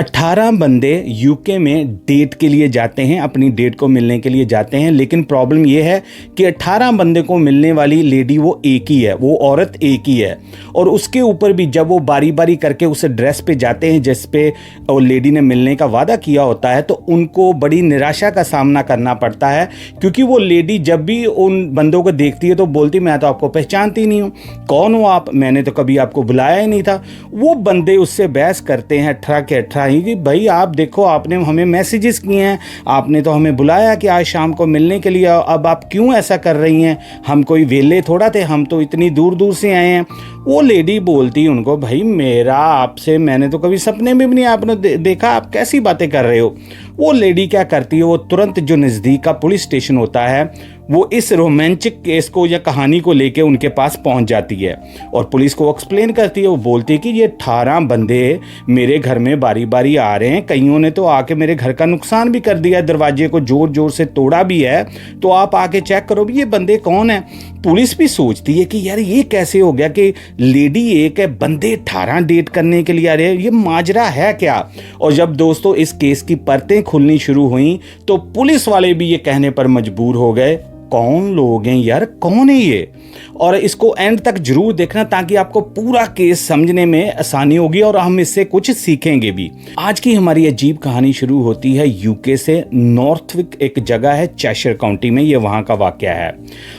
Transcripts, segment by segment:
18 बंदे यूके में डेट के लिए जाते हैं, अपनी डेट को मिलने के लिए जाते हैं। लेकिन प्रॉब्लम ये है कि 18 बंदे को मिलने वाली लेडी वो एक ही है, वो औरत एक ही है। और उसके ऊपर भी जब वो बारी बारी करके उस ड्रेस पे जाते हैं जिस पे वो लेडी ने मिलने का वादा किया होता है, तो उनको बड़ी निराशा का सामना करना पड़ता है। क्योंकि वो लेडी जब भी उन बंदों को देखती है तो बोलती, मैं तो आपको पहचानती नहीं हूँ, कौन हो आप, मैंने तो कभी आपको बुलाया ही नहीं था। वो बंदे उससे बहस करते हैं 18 के 18 ही कि भाई आप देखो, आपने हमें मैसेजेस किए हैं, आपने तो हमें बुलाया कि आज शाम को मिलने के लिए, अब आप क्यों ऐसा कर रही हैं, हम कोई वेले थोड़ा थे, हम तो इतनी दूर दूर से आए हैं। वो लेडी बोलती उनको, भाई मेरा आपसे, मैंने तो कभी सपने में भी नहीं आपने देखा, आप कैसी बातें कर रहे हो। वो लेडी क्या करती है, वो तुरंत जो नज़दीक का पुलिस स्टेशन होता है वो इस रोमांटिक केस को या कहानी को लेके उनके पास पहुंच जाती है और पुलिस को एक्सप्लेन करती है। वो बोलती है कि ये 18 बंदे मेरे घर में बारी बारी आ रहे हैं, कईयों ने तो आके मेरे घर का नुकसान भी कर दिया है, दरवाजे को जोर जोर से तोड़ा भी है, तो आप आके चेक करो भी ये बंदे कौन है। पुलिस भी सोचती है कि यार ये कैसे हो गया कि लेडी एक है, बंदे 18 डेट करने के लिए आ रहे हैं, ये माजरा है क्या। और जब दोस्तों इस केस की परतें खुलनी शुरू हुई तो पुलिस वाले भी ये कहने पर मजबूर हो गए, कौन लोग हैं यार, कौन है ये। और इसको एंड तक जरूर देखना ताकि आपको पूरा केस समझने में आसानी होगी और हम इससे कुछ सीखेंगे भी। आज की हमारी अजीब कहानी शुरू होती है यूके से। नॉर्थविक एक जगह है चेशर काउंटी में, ये वहाँ का वाकया है।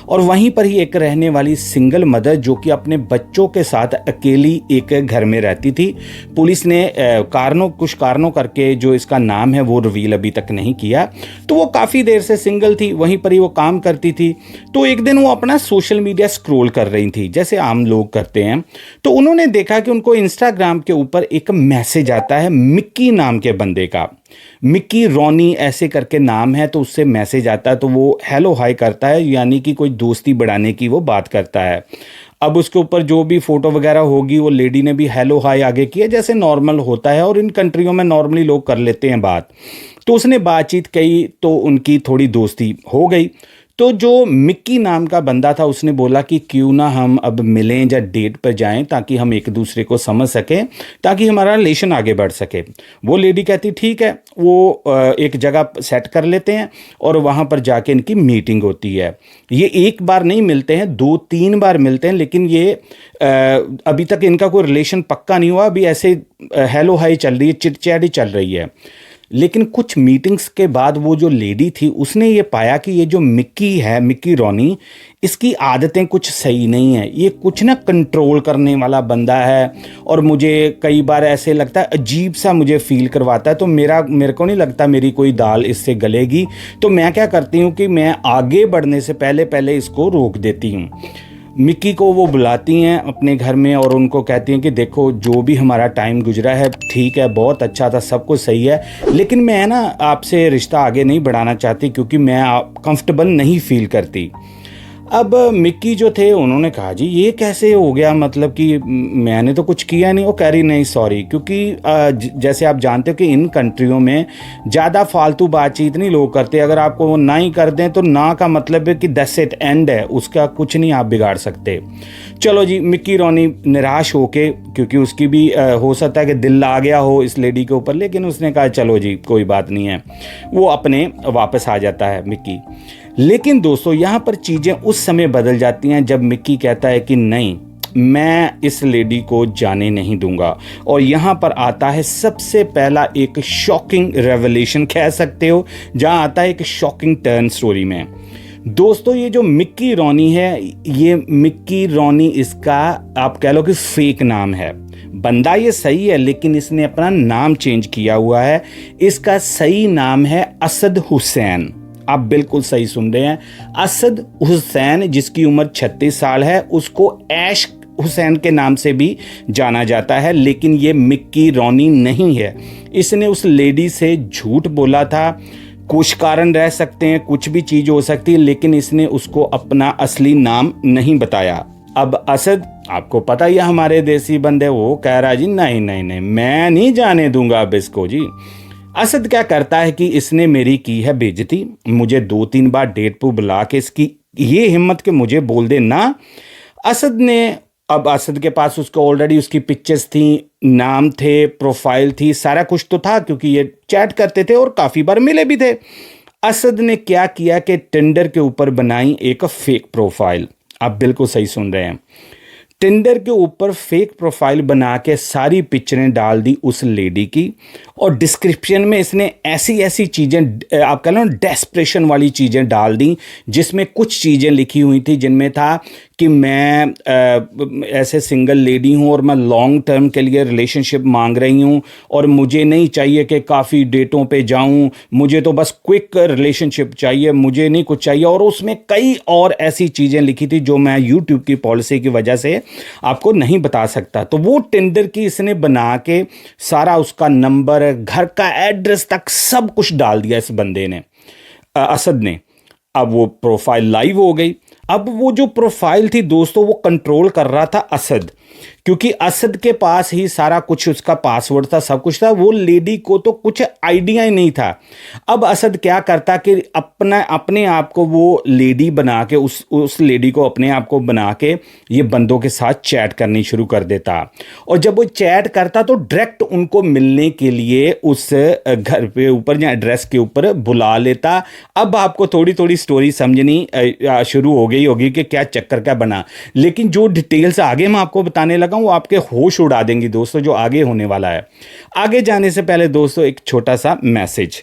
और वहीं पर ही एक रहने वाली सिंगल मदर जो कि अपने बच्चों के साथ अकेली एक घर में रहती थी। पुलिस ने कुछ कारणों करके जो इसका नाम है वो रिवील अभी तक नहीं किया। तो वो काफ़ी देर से सिंगल थी, वहीं पर ही वो काम करती थी। तो एक दिन वो अपना सोशल मीडिया स्क्रॉल कर रही थी जैसे आम लोग करते हैं। तो उन्होंने देखा कि उनको इंस्टाग्राम के ऊपर एक मैसेज आता है मिक्की नाम के बंदे का। मिक्की रॉनी ऐसे करके नाम है, तो उससे मैसेज आता है, तो वो हेलो हाय करता है, यानी कि कोई दोस्ती बढ़ाने की वो बात करता है। अब उसके ऊपर जो भी फोटो वगैरह होगी वो लेडी ने भी हेलो हाय आगे किया जैसे नॉर्मल होता है और इन कंट्रियों में नॉर्मली लोग कर लेते हैं बात। तो उसने बातचीत की तो उनकी थोड़ी दोस्ती हो गई। तो जो मिक्की नाम का बंदा था उसने बोला कि क्यों ना हम अब मिलें या डेट पर जाएं ताकि हम एक दूसरे को समझ सकें, ताकि हमारा रिलेशन आगे बढ़ सके। वो लेडी कहती ठीक है, वो एक जगह सेट कर लेते हैं और वहाँ पर जाके इनकी मीटिंग होती है। ये एक बार नहीं मिलते हैं, 2-3 बार मिलते हैं, लेकिन ये अभी तक इनका कोई रिलेशन पक्का नहीं हुआ, अभी ऐसे हेलो हाई चल रही है, चिट चैट ही चल रही है। लेकिन कुछ मीटिंग्स के बाद वो जो लेडी थी उसने ये पाया कि ये जो मिक्की है, मिक्की रॉनी, इसकी आदतें कुछ सही नहीं है, ये कुछ ना कंट्रोल करने वाला बंदा है और मुझे कई बार ऐसे लगता है, अजीब सा मुझे फील करवाता है। तो मेरे को नहीं लगता मेरी कोई दाल इससे गलेगी। तो मैं क्या करती हूँ कि मैं आगे बढ़ने से पहले इसको रोक देती हूँ। मिक्की को वो बुलाती हैं अपने घर में और उनको कहती हैं कि देखो जो भी हमारा टाइम गुजरा है ठीक है, बहुत अच्छा था, सब कुछ सही है, लेकिन मैं ना आपसे रिश्ता आगे नहीं बढ़ाना चाहती क्योंकि मैं कंफर्टेबल नहीं फील करती। अब मिक्की जो थे उन्होंने कहा जी ये कैसे हो गया, मतलब कि मैंने तो कुछ किया नहीं। वो कह रही नहीं सॉरी, क्योंकि जैसे आप जानते हो कि इन कंट्रियों में ज़्यादा फालतू बातचीत नहीं लोग करते। अगर आपको वो ना ही कर दें तो ना का मतलब है कि दैट्स इट, एंड है, उसका कुछ नहीं आप बिगाड़ सकते। चलो जी, मिक्की रॉनी निराश होके, क्योंकि उसकी भी हो सकता है कि दिल आ गया हो इस लेडी के ऊपर, लेकिन उसने कहा चलो जी कोई बात नहीं है, वो अपने वापस आ जाता है मिक्की। लेकिन दोस्तों यहाँ पर चीज़ें उस समय बदल जाती हैं जब मिक्की कहता है कि नहीं, मैं इस लेडी को जाने नहीं दूंगा। और यहाँ पर आता है सबसे पहला एक शॉकिंग रेवलेशन कह सकते हो, जहाँ आता है एक शॉकिंग टर्न स्टोरी में। दोस्तों ये जो मिक्की रॉनी है, ये मिक्की रॉनी इसका आप कह लो कि फेक नाम है। बंदा ये सही है लेकिन इसने अपना नाम चेंज किया हुआ है। इसका सही नाम है असद हुसैन। आप बिल्कुल सही सुन रहे हैं, असद हुसैन, जिसकी उम्र 36 साल है। उसको ऐश हुसैन के नाम से भी जाना जाता है, लेकिन ये मिक्की रॉनी नहीं है। इसने उस लेडी से झूठ बोला था, कुछ कारण रह सकते हैं, कुछ भी चीज़ हो सकती है, लेकिन इसने उसको अपना असली नाम नहीं बताया। अब असद, आपको पता ही है हमारे देसी बंदे, वो कह रहा जी नहीं नहीं नहीं, मैं नहीं जाने दूंगा अब इसको जी। असद क्या करता है कि इसने मेरी की है बेइज्जती, मुझे 2-3 बार डेट पर बुला के इसकी ये हिम्मत कि मुझे बोल दे ना। असद ने अब असद के पास उसको ऑलरेडी उसकी पिक्चर्स थी, नाम थे, प्रोफाइल थी, सारा कुछ तो था, क्योंकि ये चैट करते थे और काफ़ी बार मिले भी थे। असद ने क्या किया कि टिंडर के ऊपर बनाई एक फेक प्रोफाइल। आप बिल्कुल सही सुन रहे हैं, टिंडर के ऊपर फेक प्रोफाइल बना के सारी पिक्चरें डाल दी उस लेडी की, और डिस्क्रिप्शन में इसने ऐसी ऐसी चीज़ें, आप कह लो डेस्परेशन वाली चीज़ें डाल दी, जिसमें कुछ चीज़ें लिखी हुई थी जिनमें था कि मैं ऐसे सिंगल लेडी हूँ और मैं लॉन्ग टर्म के लिए रिलेशनशिप मांग रही हूँ, और मुझे नहीं चाहिए कि काफ़ी डेटों पे जाऊँ, मुझे तो बस क्विक रिलेशनशिप चाहिए, मुझे नहीं कुछ चाहिए। और उसमें कई और ऐसी चीज़ें लिखी थी जो मैं यूट्यूब की पॉलिसी की वजह से आपको नहीं बता सकता। तो वो टिंडर की इसने बना के सारा उसका नंबर, घर का एड्रेस तक सब कुछ डाल दिया इस बंदे ने, असद ने। अब वो प्रोफाइल लाइव हो गई। अब वो जो प्रोफाइल थी दोस्तों, वो कंट्रोल कर रहा था असद, क्योंकि असद के पास ही सारा कुछ, उसका पासवर्ड था, सब कुछ था। वो लेडी को तो कुछ आइडिया ही नहीं था। अब असद क्या करता कि अपने आप को वो लेडी बना के, उस लेडी को अपने आप को बना के ये बंदों के साथ चैट करनी शुरू कर देता, और जब वो चैट करता तो डायरेक्ट उनको मिलने के लिए उस घर पे ऊपर या एड्रेस के ऊपर बुला लेता। अब आपको थोड़ी थोड़ी स्टोरी समझनी शुरू हो गई होगी कि क्या चक्कर क्या बना, लेकिन जो डिटेल्स आगे मैं आपको बताने लगा वो आपके होश उड़ा देंगी दोस्तों, जो आगे होने वाला है। आगे जाने से पहले दोस्तों एक छोटा सा मैसेज।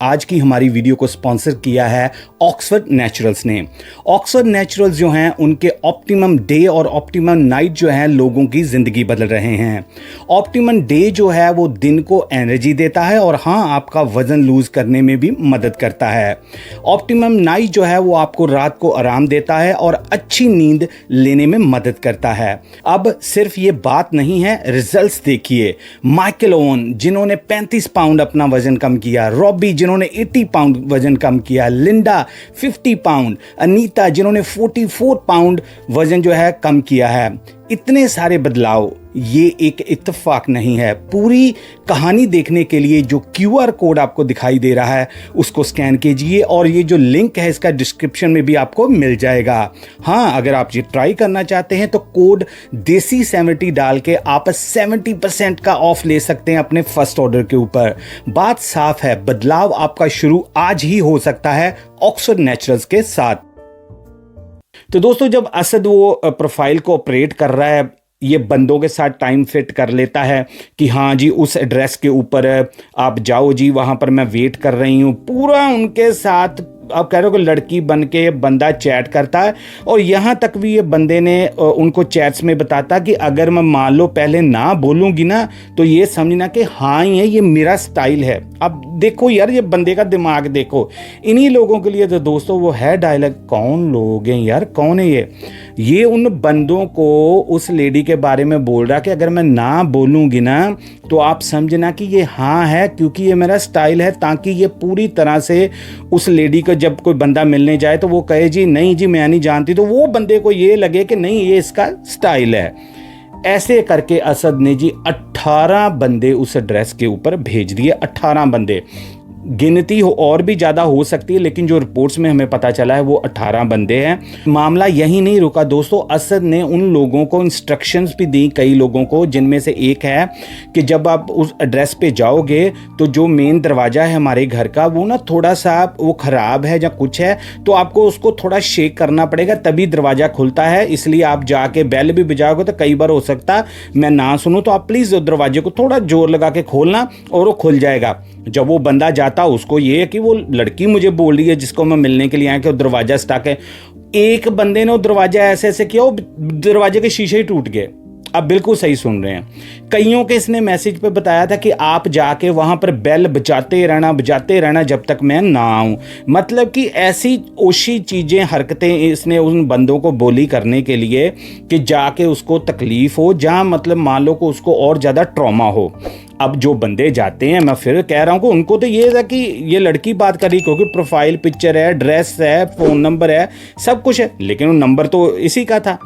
आज की हमारी वीडियो को स्पॉन्सर किया है ऑक्सफोर्ड नेचुरल्स ने। ऑक्सफोर्ड नेचुरल्स जो हैं उनके ऑप्टिमम डे और ऑप्टिमम नाइट जो है लोगों की ज़िंदगी बदल रहे हैं। ऑप्टिमम डे जो है वो दिन को एनर्जी देता है, और हाँ, आपका वज़न लूज़ करने में भी मदद करता है। ऑप्टिमम नाइट जो है वो आपको रात को आराम देता है और अच्छी नींद लेने में मदद करता है। अब सिर्फ ये बात नहीं है, रिजल्ट्स देखिए। माइकल ओवन जिन्होंने 35 पाउंड अपना वज़न कम किया, रॉबी जिन्होंने 80 पाउंड वजन कम किया, लिंडा 50 पाउंड, अनीता जिन्होंने 44 पाउंड वजन जो है कम किया है। इतने सारे बदलाव, ये एक इत्तेफाक नहीं है। पूरी कहानी देखने के लिए जो QR कोड आपको दिखाई दे रहा है उसको स्कैन कीजिए, और ये जो लिंक है इसका डिस्क्रिप्शन में भी आपको मिल जाएगा। हाँ, अगर आप ये ट्राई करना चाहते हैं तो कोड देसी 70 डाल के आप 70% का ऑफ ले सकते हैं अपने फर्स्ट ऑर्डर के ऊपर। बात साफ है, बदलाव आपका शुरू आज ही हो सकता है ऑक्सफोर्ड नेचुरल्स के साथ। तो दोस्तों, जब असद वो प्रोफाइल को ऑपरेट कर रहा है, ये बंदों के साथ टाइम फिट कर लेता है कि हाँ जी उस एड्रेस के ऊपर आप जाओ जी, वहाँ पर मैं वेट कर रही हूँ, पूरा उनके साथ आप कह रहे हो कि लड़की बन के बंदा चैट करता है। और यहाँ तक भी ये बंदे ने उनको चैट्स में बताता कि अगर मैं मान लो पहले ना बोलूँगी ना तो ये समझना कि हाँ ही है, ये मेरा स्टाइल है। अब देखो यार, ये बंदे का दिमाग देखो। इन्हीं लोगों के लिए तो दोस्तों वो है डायलॉग, कौन लोग हैं यार, कौन है ये उन बंदों को उस लेडी के बारे में बोल रहा कि अगर मैं ना बोलूँगी ना तो आप समझना कि ये हाँ है, क्योंकि ये मेरा स्टाइल है, ताकि ये पूरी तरह से उस लेडी को जब कोई बंदा मिलने जाए तो वो कहे जी नहीं जी मैं नहीं जानती, तो वो बंदे को ये लगे कि नहीं ये इसका स्टाइल है। ऐसे करके असद ने जी 18 बंदे उस एड्रेस के ऊपर भेज दिए। 18 बंदे, गिनती और भी ज़्यादा हो सकती है, लेकिन जो रिपोर्ट्स में हमें पता चला है वो 18 बंदे हैं। मामला यही नहीं रुका दोस्तों, असद ने उन लोगों को इंस्ट्रक्शंस भी दी, कई लोगों को, जिनमें से एक है कि जब आप उस एड्रेस पे जाओगे तो जो मेन दरवाज़ा है हमारे घर का वो ना थोड़ा सा वो ख़राब है या कुछ है, तो आपको उसको थोड़ा शेक करना पड़ेगा तभी दरवाज़ा खुलता है। इसलिए आप जाके बेल भी बजाओगे तो कई बार हो सकता है मैं ना सुनूँ, तो आप प्लीज़ दरवाजे को थोड़ा जोर लगा के खोलना और वो खुल जाएगा। जब वो बंदा जाता उसको ये है कि वो लड़की मुझे बोल रही है जिसको मैं मिलने के लिए आया कि वो दरवाजा स्टक है। एक बंदे ने वो दरवाजा ऐसे ऐसे किया, वो दरवाजे के शीशे ही टूट गए। आप बिल्कुल सही सुन रहे हैं। कईयों के इसने मैसेज पे बताया था कि आप जाके वहाँ पर बेल बजाते रहना जब तक मैं ना आऊँ। मतलब कि ऐसी ओशी चीज़ें, हरकतें इसने उन बंदों को बोली करने के लिए कि जाके उसको तकलीफ़ हो, जहाँ मतलब मान लो को उसको और ज़्यादा ट्रॉमा हो। अब जो बंदे जाते हैं, मैं फिर कह रहा हूँ कि उनको तो ये था कि ये लड़की बात कर रही, क्योंकि प्रोफाइल पिक्चर है, ड्रेस है, फ़ोन नंबर है, सब कुछ है, लेकिन वो नंबर तो इसी का था।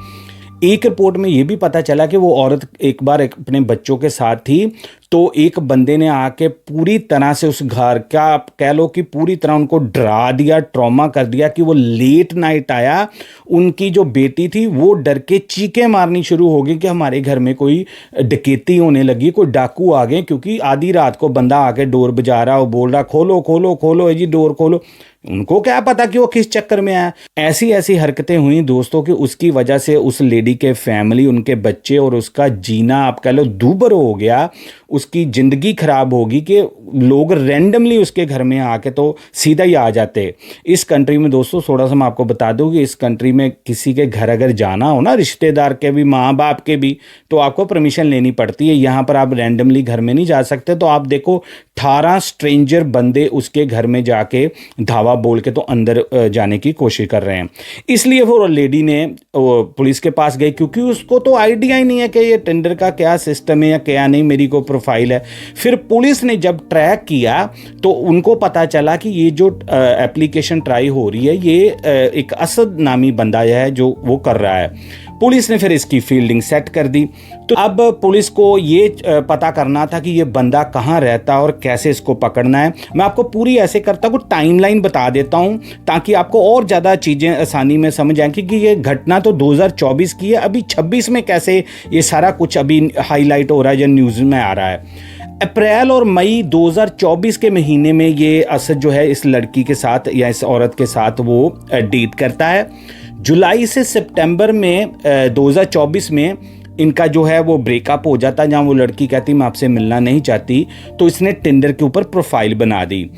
एक रिपोर्ट में ये भी पता चला कि वो औरत एक बार अपने बच्चों के साथ थी, तो एक बंदे ने आके पूरी तरह से उस घर का, आप कह लो कि पूरी तरह उनको डरा दिया, ट्रॉमा कर दिया कि वो लेट नाइट आया, उनकी जो बेटी थी वो डर के चीखें मारनी शुरू हो गई कि हमारे घर में कोई डकैती होने लगी, कोई डाकू आ गए, क्योंकि आधी रात को बंदा आके डोर बजा रहा, वो बोल रहा खोलो खोलो खोलो जी डोर खोलो। उनको क्या पता कि वो किस चक्कर में आया। ऐसी ऐसी हरकतें हुई दोस्तों कि उसकी वजह से उस लेडी के फैमिली, उनके बच्चे और उसका जीना आप कह लो दूभर हो गया, उसकी ज़िंदगी खराब होगी कि लोग रैंडमली उसके घर में आके तो सीधा ही आ जाते। इस कंट्री में दोस्तों थोड़ा सा मैं आपको बता दूं कि इस कंट्री में किसी के घर अगर जाना हो ना, रिश्तेदार के भी, माँ बाप के भी, तो आपको परमिशन लेनी पड़ती है। यहाँ पर आप रैंडमली घर में नहीं जा सकते। तो आप देखो 18 स्ट्रेंजर बंदे उसके घर में जाके धावा बोल के तो अंदर जाने की कोशिश कर रहे हैं। इसलिए वो लेडी ने पुलिस के पास गई, क्योंकि उसको तो आइडिया ही नहीं है कि ये टेंडर का क्या सिस्टम है या क्या नहीं, मेरी को प्रोफाइल है। फिर पुलिस ने जब ट्रैक किया तो उनको पता चला कि ये जो एप्लीकेशन ट्राई हो रही है ये एक असद नामी बंदा है जो वो कर रहा है। पुलिस ने फिर इसकी फील्डिंग सेट कर दी। तो अब पुलिस को ये पता करना था कि ये बंदा कहाँ रहता है और कैसे इसको पकड़ना है। मैं आपको पूरी ऐसे करता हूँ टाइमलाइन बता देता हूँ ताकि आपको और ज़्यादा चीज़ें आसानी में समझ आएँ, क्योंकि ये घटना तो 2024 की है, अभी 26 में कैसे ये सारा कुछ अभी हाईलाइट हो रहा है, जो न्यूज़ में आ रहा है। अप्रैल और मई 2024 के महीने में ये असद जो है इस लड़की के साथ या इस औरत के साथ वो डेट करता है। जुलाई से सितंबर में 2024 में इनका जो है वो ब्रेकअप हो जाता है, जहाँ वो लड़की कहती मैं आपसे मिलना नहीं चाहती, तो इसने टिंडर के ऊपर प्रोफाइल बना दी।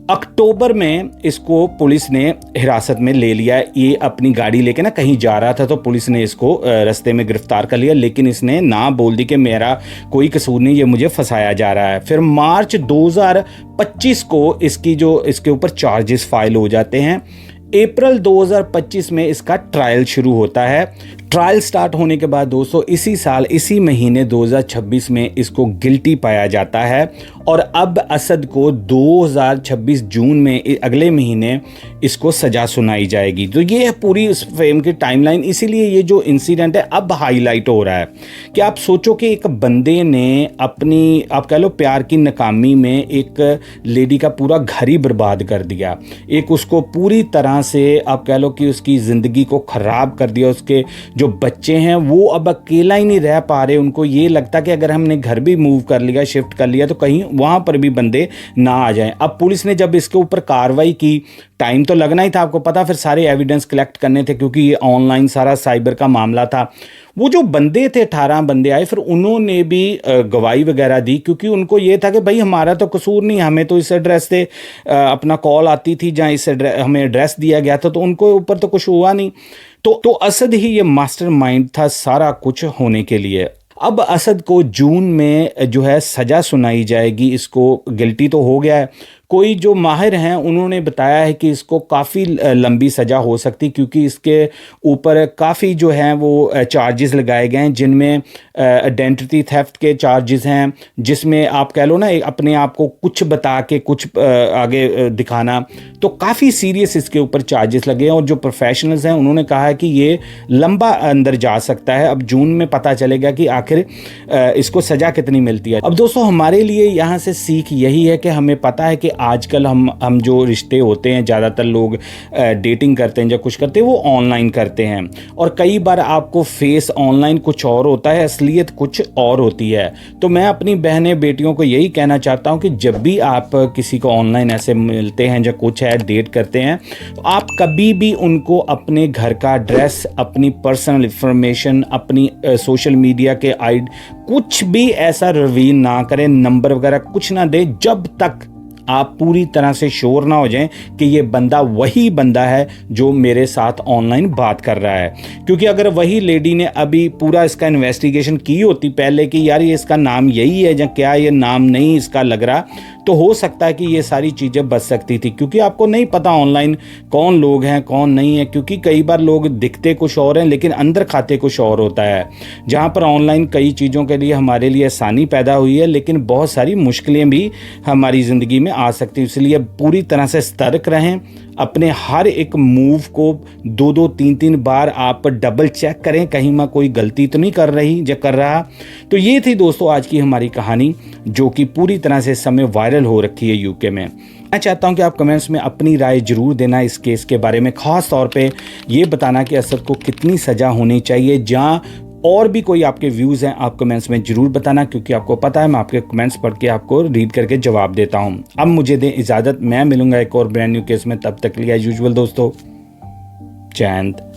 अक्टूबर में इसको पुलिस ने हिरासत में ले लिया। ये अपनी गाड़ी लेके ना कहीं जा रहा था, तो पुलिस ने इसको रास्ते में गिरफ्तार कर लिया, लेकिन इसने ना बोल दी कि मेरा कोई कसूर नहीं, ये मुझे फंसाया जा रहा है। फिर मार्च 2025 को इसके ऊपर चार्जेस फाइल हो जाते हैं। अप्रैल 2025 में इसका ट्रायल शुरू होता है। ट्रायल स्टार्ट होने के बाद दोस्तों इसी साल इसी महीने 2026 में इसको गिल्टी पाया जाता है और अब असद को 2026 जून में अगले महीने इसको सज़ा सुनाई जाएगी। तो ये है पूरी इस फिल्म की टाइमलाइन। इसीलिए ये जो इंसिडेंट है अब हाईलाइट हो रहा है कि आप सोचो कि एक बंदे ने अपनी, आप कह लो प्यार की नाकामी में एक लेडी का पूरा घर ही बर्बाद कर दिया, एक उसको पूरी तरह से आप कह लो कि उसकी ज़िंदगी को ख़राब कर दिया। उसके जो बच्चे हैं वो अब अकेला ही नहीं रह पा रहे, उनको ये लगता कि अगर हमने घर भी मूव कर लिया, शिफ्ट कर लिया, तो कहीं वहाँ पर भी बंदे ना आ जाएं। अब पुलिस ने जब इसके ऊपर कार्रवाई की, टाइम तो लगना ही था, आपको पता, फिर सारे एविडेंस कलेक्ट करने थे क्योंकि ये ऑनलाइन सारा साइबर का मामला था। वो जो बंदे थे 18 बंदे आए, फिर उन्होंने भी गवाही वगैरह दी, क्योंकि उनको ये था कि भाई हमारा तो कसूर नहीं, हमें तो इस एड्रेस से अपना कॉल आती थी जहाँ इस हमें एड्रेस दिया गया था, तो उनको ऊपर तो कुछ हुआ नहीं। तो असद ही ये मास्टरमाइंड था सारा कुछ होने के लिए। अब असद को जून में जो है सज़ा सुनाई जाएगी। इसको गिल्टी तो हो गया है। कोई जो माहिर हैं उन्होंने बताया है कि इसको काफ़ी लंबी सज़ा हो सकती, क्योंकि इसके ऊपर काफ़ी जो हैं वो चार्जेस लगाए गए हैं, जिनमें आइडेंटिटी थेफ्ट के चार्जेस हैं, जिसमें आप कह लो ना अपने आप को कुछ बता के कुछ आगे दिखाना, तो काफ़ी सीरियस इसके ऊपर चार्जेस लगे हैं। और जो प्रोफेशनल्स हैं उन्होंने कहा है कि ये लंबा अंदर जा सकता है। अब जून में पता चलेगा कि आखिर इसको सज़ा कितनी मिलती है। अब दोस्तों हमारे लिए यहाँ से सीख यही है कि हमें पता है कि आजकल हम जो रिश्ते होते हैं, ज़्यादातर लोग डेटिंग करते हैं या कुछ करते हैं वो ऑनलाइन करते हैं, और कई बार आपको फेस ऑनलाइन कुछ और होता है, असलियत कुछ और होती है। तो मैं अपनी बहनें बेटियों को यही कहना चाहता हूँ कि जब भी आप किसी को ऑनलाइन ऐसे मिलते हैं या कुछ है डेट करते हैं, तो आप कभी भी उनको अपने घर का एड्रेस, अपनी पर्सनल इंफॉर्मेशन, अपनी सोशल मीडिया के आईडी कुछ भी ऐसा रिवील ना करें, नंबर वगैरह कुछ ना दें, जब तक आप पूरी तरह से श्योर ना हो जाएं कि ये बंदा वही बंदा है जो मेरे साथ ऑनलाइन बात कर रहा है। क्योंकि अगर वही लेडी ने अभी पूरा इसका इन्वेस्टिगेशन की होती पहले कि यार ये इसका नाम यही है या क्या ये नाम नहीं इसका लग रहा, तो हो सकता है कि ये सारी चीज़ें बच सकती थी। क्योंकि आपको नहीं पता ऑनलाइन कौन लोग हैं कौन नहीं है, क्योंकि कई बार लोग दिखते कुछ और हैं लेकिन अंदर खाते कुछ और होता है। जहाँ पर ऑनलाइन कई चीज़ों के लिए हमारे लिए आसानी पैदा हुई है, लेकिन बहुत सारी मुश्किलें भी हमारी ज़िंदगी में आ सकती हैं। इसलिए पूरी तरह से सतर्क रहें, अपने हर एक मूव को 2-2 3-3 बार आप डबल चेक करें, कहीं मैं कोई गलती तो नहीं कर रहा। तो ये थी दोस्तों आज की हमारी कहानी, जो कि पूरी तरह से इस समय वायरल हो रखी है यूके में। मैं चाहता हूं कि आप कमेंट्स में अपनी राय जरूर देना इस केस के बारे में, ख़ास तौर पे ये बताना कि असद को कितनी सज़ा होनी चाहिए। जहाँ और भी कोई आपके व्यूज़ हैं आप कमेंट्स में ज़रूर बताना, क्योंकि आपको पता है मैं आपके कमेंट्स पढ़ के आपको रीड करके जवाब देता हूं। अब मुझे दें इजाज़त, मैं मिलूंगा एक और ब्रांड न्यू केस में, तब तक के लिए एज यूजुअल दोस्तों, जय हिंद।